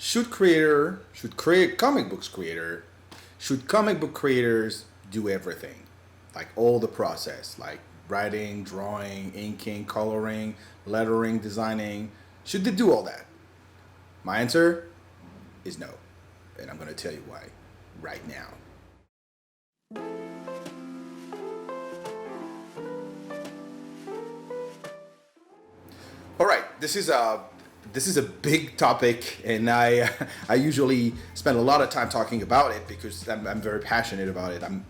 Should comic book creators do everything? Like all the process, like writing, drawing, inking, coloring, lettering, designing. Should they do all that? My answer is no. And I'm going to tell you why right now. All right, this is a big topic, and I usually spend a lot of time talking about it because I'm very passionate about it. I'm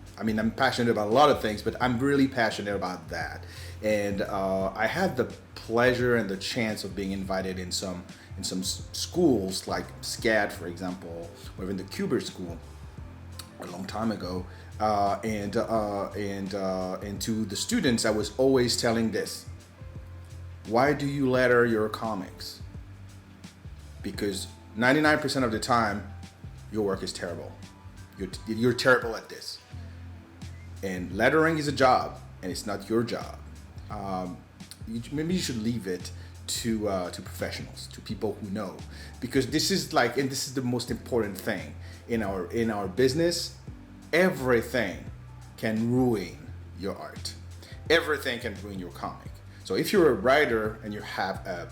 passionate about a lot of things, but I'm really passionate about that. And I had the pleasure and the chance of being invited in some schools like SCAD, for example, or even the Cuber School a long time ago. And to the students, I was always telling this: why do you letter your comics? Because 99% of the time, your work is terrible. You're terrible at this. And lettering is a job, and it's not your job. Maybe you should leave it to professionals, to people who know, because this is the most important thing in our business. Everything can ruin your art. Everything can ruin your comic. So if you're a writer and you have a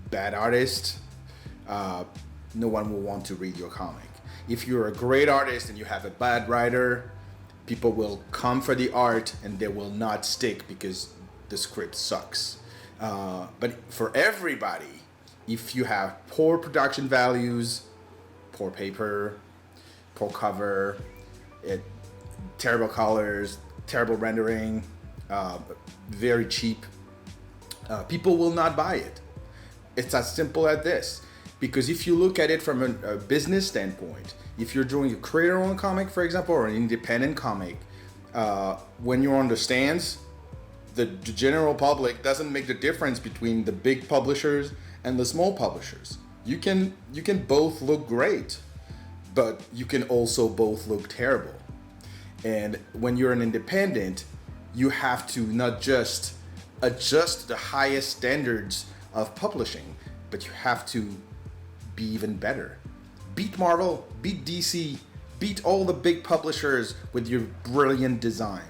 bad artist, no one will want to read your comic. If you're a great artist and you have a bad writer, people will come for the art and they will not stick because the script sucks. But for everybody, if you have poor production values, poor paper, poor cover, terrible colors, terrible rendering, very cheap, people will not buy it. It's as simple as this. Because if you look at it from a business standpoint, if you're doing a creator-owned comic, for example, or an independent comic, when you're on the stands, the general public doesn't make the difference between the big publishers and the small publishers. You can both look great, but you can also both look terrible. And when you're an independent, you have to not just adjust the highest standards of publishing, but you have to be even better. Beat Marvel, beat DC, beat all the big publishers with your brilliant design.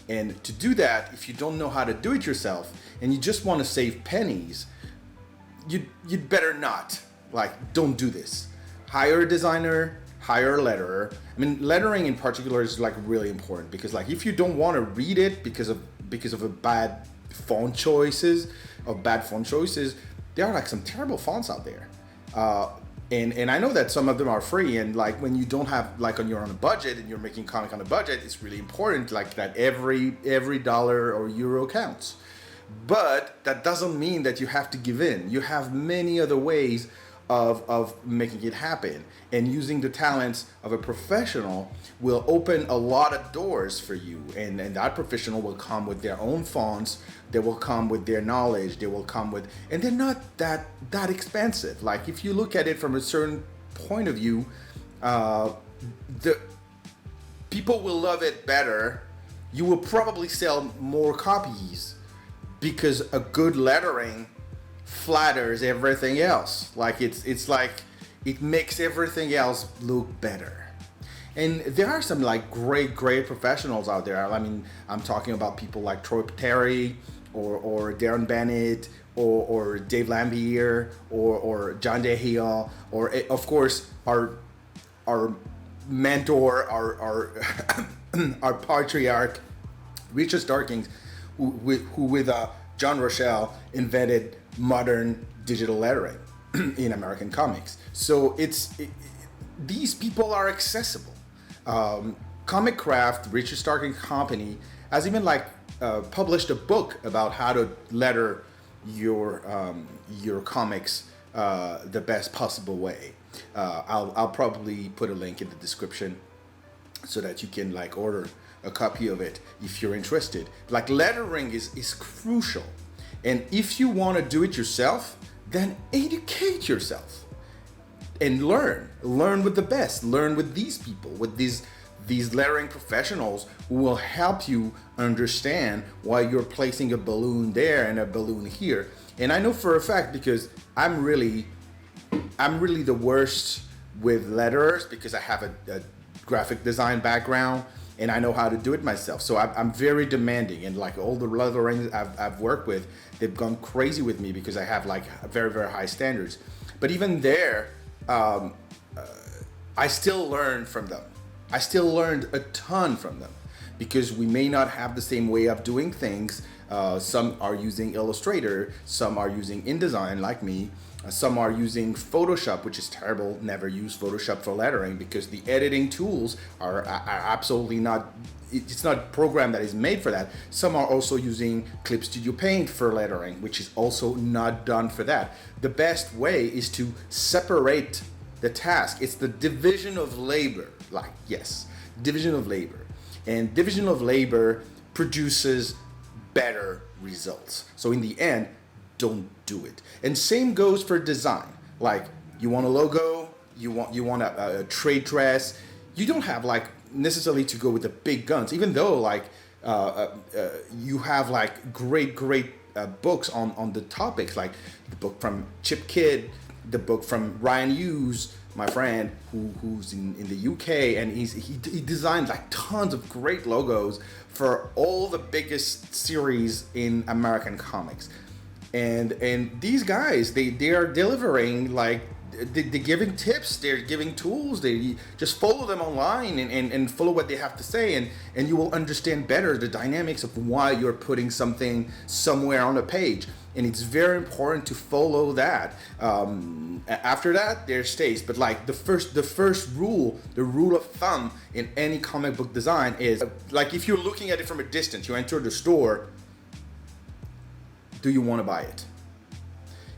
And to do that, if you don't know how to do it yourself and you just want to save pennies, you'd better not. Don't do this. Hire a designer, hire a letterer. I mean, lettering in particular is really important because if you don't want to read it because of a bad font choices, there are some terrible fonts out there. And I know that some of them are free, and when you don't have you're on a budget and you're making comic on a budget, it's really important that every dollar or euro counts. But that doesn't mean that you have to give in. You have many other ways of making it happen, and using the talents of a professional will open a lot of doors for you, and that professional will come with their own fonts, they will come with their knowledge, and they're not that expensive. If you look at it from a certain point of view, the people will love it better. You will probably sell more copies because a good lettering flatters everything else. It makes everything else look better. And there are some great professionals out there. I mean, I'm talking about people like Troy Terry or Darren Bennett or Dave Lambier or John DeHill, or of course our mentor, our our patriarch, Richard Starkings, who with John Rochelle invented modern digital lettering in American comics. So these people are accessible. COMICRAFT, Richard Starkings company, has even published a book about how to letter your comics the best possible way. I'll probably put a link in the description so that you can order a copy of it if you're interested. Lettering is crucial. And if you want to do it yourself, then educate yourself and learn with the best. Learn with these people, with these lettering professionals who will help you understand why you're placing a balloon there and a balloon here. And I know for a fact, because I'm really I'm really the worst with letters because I have a graphic design background and I know how to do it myself. So I'm very demanding, and like all the letterings I've worked with, they've gone crazy with me because I have like very, very high standards. But even there, I still learn from them. I still learned a ton from them because we may not have the same way of doing things. Some are using Illustrator, some are using InDesign like me, some are using Photoshop, which is terrible. Never use Photoshop for lettering because the editing tools are absolutely not, it's not a program that is made for that. Some are also using Clip Studio Paint for lettering, which is also not done for that. The best way is to separate the task. It's the division of labor, like, yes, division of labor. And division of labor produces better results. So in the end, don't do it. And same goes for design. Like, you want a logo, you want a trade dress. You don't have like necessarily to go with the big guns, even though like you have like great books on the topics, like the book from Chip Kidd, the book from Ryan Hughes, my friend who's in the UK, and he designed like tons of great logos for all the biggest series in American comics. And these guys, they are delivering, like, they're giving tips, they're giving tools. They just follow them online and follow what they have to say, and you will understand better the dynamics of why you're putting something somewhere on a page. And it's very important to follow that. After that, there's taste. But like the first rule, the rule of thumb in any comic book design is, like, if you're looking at it from a distance, you enter the store, do you want to buy it?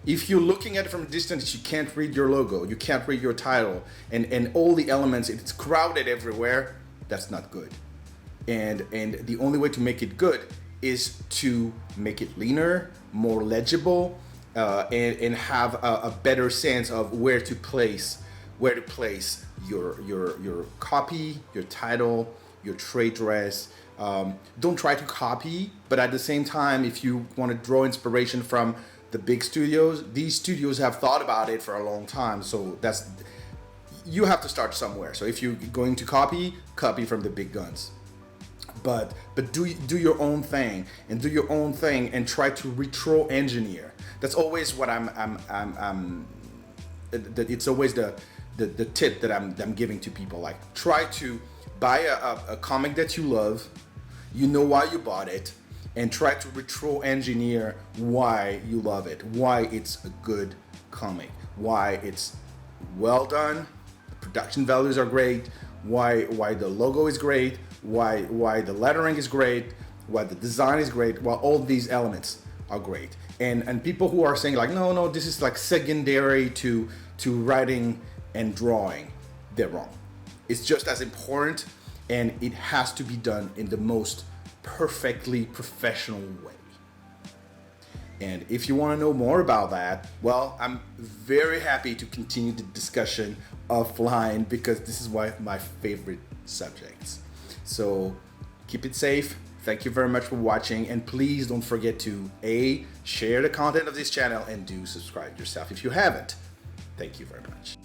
If you're looking at it from a distance, you can't read your logo, you can't read your title, and all the elements, it's crowded everywhere, that's not good. And the only way to make it good is to make it leaner, more legible, and have a better sense of where to place your copy, your title, your trade dress. Don't try to copy, but at the same time, if you want to draw inspiration from the big studios, these studios have thought about it for a long time. So you have to start somewhere. So if you're going to copy from the big guns. But do your own thing, and try to retro engineer. That's always what it's always the tip that I'm giving to people. Like, try to buy a comic that you love, you know why you bought it, and try to retro engineer why you love it, why it's a good comic, why it's well done, the production values are great, why the logo is great, why the lettering is great, why the design is great, why all these elements are great. And people who are saying like, no, this is like secondary to writing and drawing, they're wrong. It's just as important, and it has to be done in the most perfectly professional way. And if you want to know more about that, well, I'm very happy to continue the discussion offline, because this is one of my favorite subjects. So keep it safe. Thank you very much for watching, and please don't forget to share the content of this channel, and do subscribe yourself if you haven't. Thank you very much.